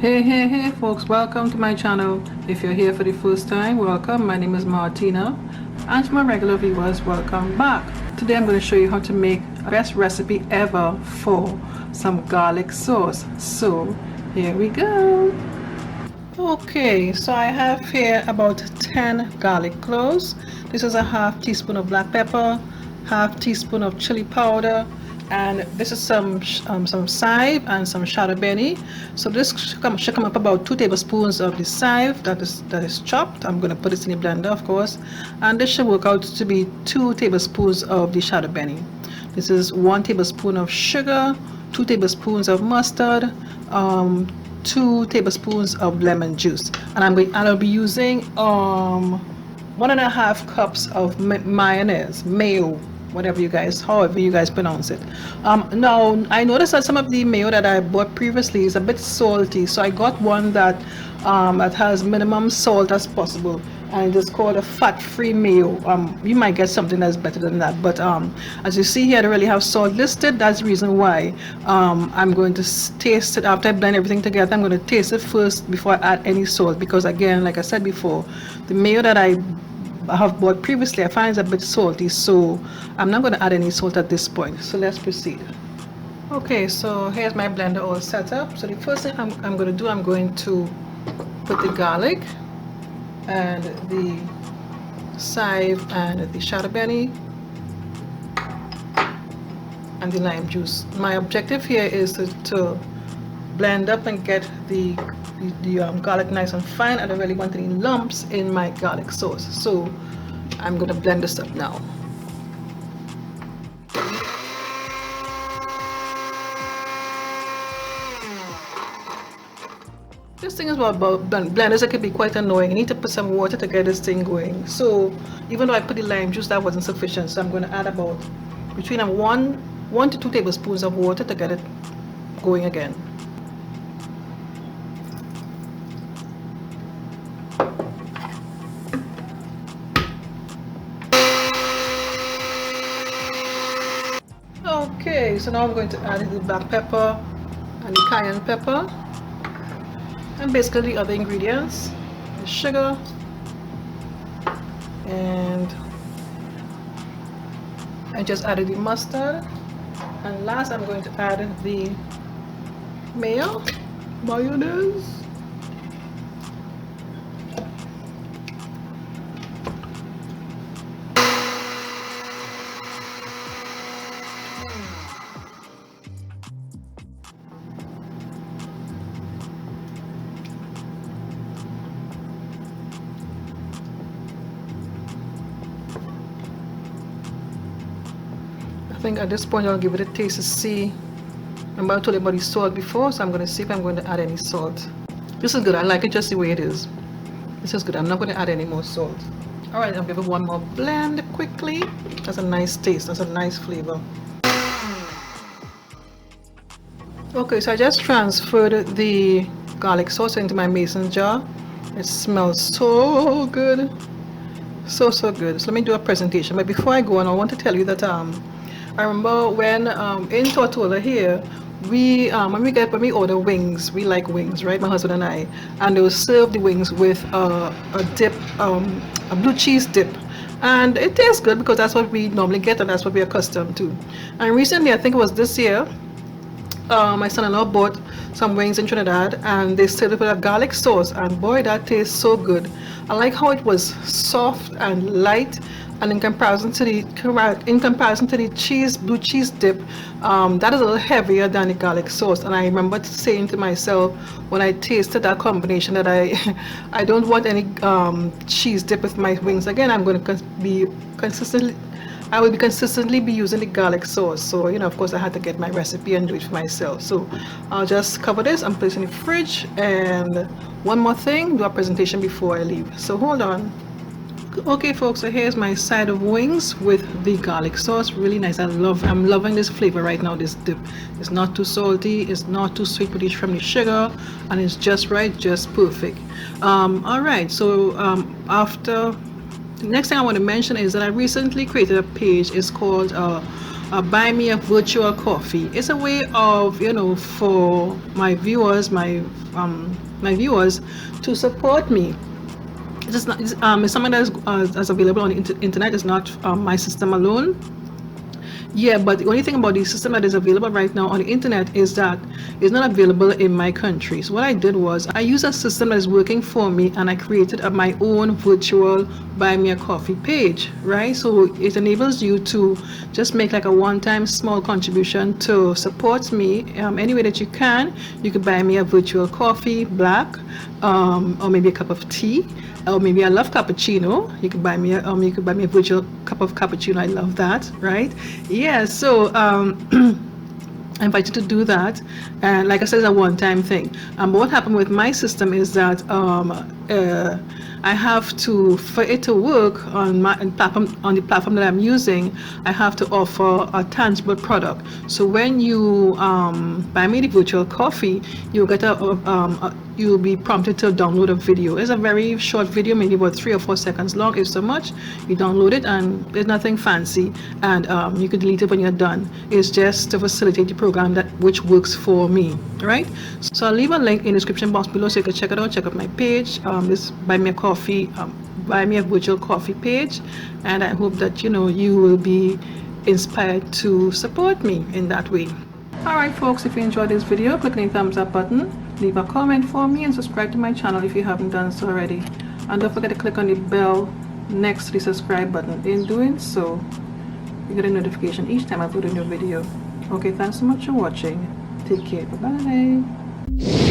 Hey folks, welcome to my channel. If you're here for the first time, welcome. My name is Martina, and to my regular viewers, welcome back. Today I'm going to show you how to make the best recipe ever for some garlic sauce. So here we go. Okay, so I have here about 10 garlic cloves. This is a half teaspoon of black pepper, half teaspoon of chili powder, and this is some chive and some shadow benny. So this should come up about 2 tablespoons of the chive that is chopped. I'm going to put this in the blender, of course, and this should work out to be 2 tablespoons of the shadow benny. This is 1 tablespoon of sugar, 2 tablespoons of mustard, 2 tablespoons of lemon juice, and I'll be using 1.5 cups of mayonnaise, mayo, whatever however you guys pronounce it. Now I noticed that some of the mayo that I bought previously is a bit salty, so I got one that has minimum salt as possible, and it's called a fat-free mayo. You might get something that's better than that, but as you see here, I don't really have salt listed. That's the reason why I'm going to taste it after I blend everything together. I'm going to taste it first before I add any salt, because again, like I said before, the mayo that I have bought previously I find it's a bit salty, so I'm not going to add any salt at this point. So let's proceed. Okay, so here's my blender all set up. So the first thing I'm going to do, I'm going to put the garlic and the chive and the shadow benny and the lime juice. My objective here is to blend up and get the garlic nice and fine. I don't really want any lumps in my garlic sauce, so I'm going to blend this up now. This thing is about blenders, it can be quite annoying. You need to put some water to get this thing going. So even though I put the lime juice, that wasn't sufficient, so I'm going to add about between 1 to 2 tablespoons of water to get it going again. Okay, so now I'm going to add the black pepper and the cayenne pepper, and basically the other ingredients, the sugar, and I just added the mustard, and last I'm going to add the mayonnaise. I think at this point I'll give it a taste to see. Remember I told you about the salt before, so I'm going to see if I'm going to add any salt. This is good. I like it just the way it is. This is good. I'm not going to add any more salt. Alright, I'll give it one more blend quickly. That's a nice taste. That's a nice flavor. Okay, so I just transferred the garlic sauce into my mason jar. It smells so good. So good. So let me do a presentation. But before I go on, I want to tell you that I remember when in Tortola here, when we order wings, we like wings, right? My husband and I, and they will serve the wings with a dip, a blue cheese dip, and it tastes good because that's what we normally get and that's what we're accustomed to. And recently, I think it was this year, my son-in-law bought some wings in Trinidad, and they served it with a garlic sauce, and boy, that tastes so good. I like how it was soft and light, and in comparison to the blue cheese dip, that is a little heavier than the garlic sauce. And I remember saying to myself when I tasted that combination that I don't want any cheese dip with my wings again. I'm going to be consistently using the garlic sauce. So of course I had to get my recipe and do it for myself. So I'll just cover this and put it in the fridge. And one more thing, do a presentation before I leave. So hold on. Okay folks, so here's my side of wings with the garlic sauce. Really nice. I'm loving this flavor right now. This dip, it's not too salty, it's not too sweet from the sugar, and it's just right, just perfect. All right, so after Next thing I want to mention is that I recently created a page. It's called Buy Me a Virtual Coffee. It's a way of, you know, for my viewers, my viewers to support me. It's not, it's something that's available on the internet. It's not my system alone. Yeah, but the only thing about the system that is available right now on the internet is that it's not available in my country. So what I did was I used a system that is working for me, and I created my own virtual Buy Me a Coffee page, right? So it enables you to just make like a one-time small contribution to support me any way that you can. You could buy me a virtual coffee, black, or maybe a cup of tea. Or maybe I love cappuccino. You could buy me a virtual cup of cappuccino. I love that, right? Yeah. So I invite you to do that, and like I said, it's a one-time thing. But what happened with my system is that I have to, for it to work on the platform that I'm using, I have to offer a tangible product. So when you buy me the virtual coffee, you'll get you'll be prompted to download a video. It's a very short video, maybe about 3 or 4 seconds long, if so much. You download it, and there's nothing fancy, and you can delete it when you're done. It's just to facilitate the program which works for me, right? So I'll leave a link in the description box below so you can check it out. Check out my page, this Buy Me a Coffee, Buy Me a Virtual Coffee page, and I hope that you will be inspired to support me in that way. Alright folks, if you enjoyed this video, click the thumbs up button, leave a comment for me, and subscribe to my channel if you haven't done so already. And don't forget to click on the bell next to the subscribe button. In doing so, you get a notification each time I put a new video. Okay, thanks so much for watching. Take care. Bye-bye.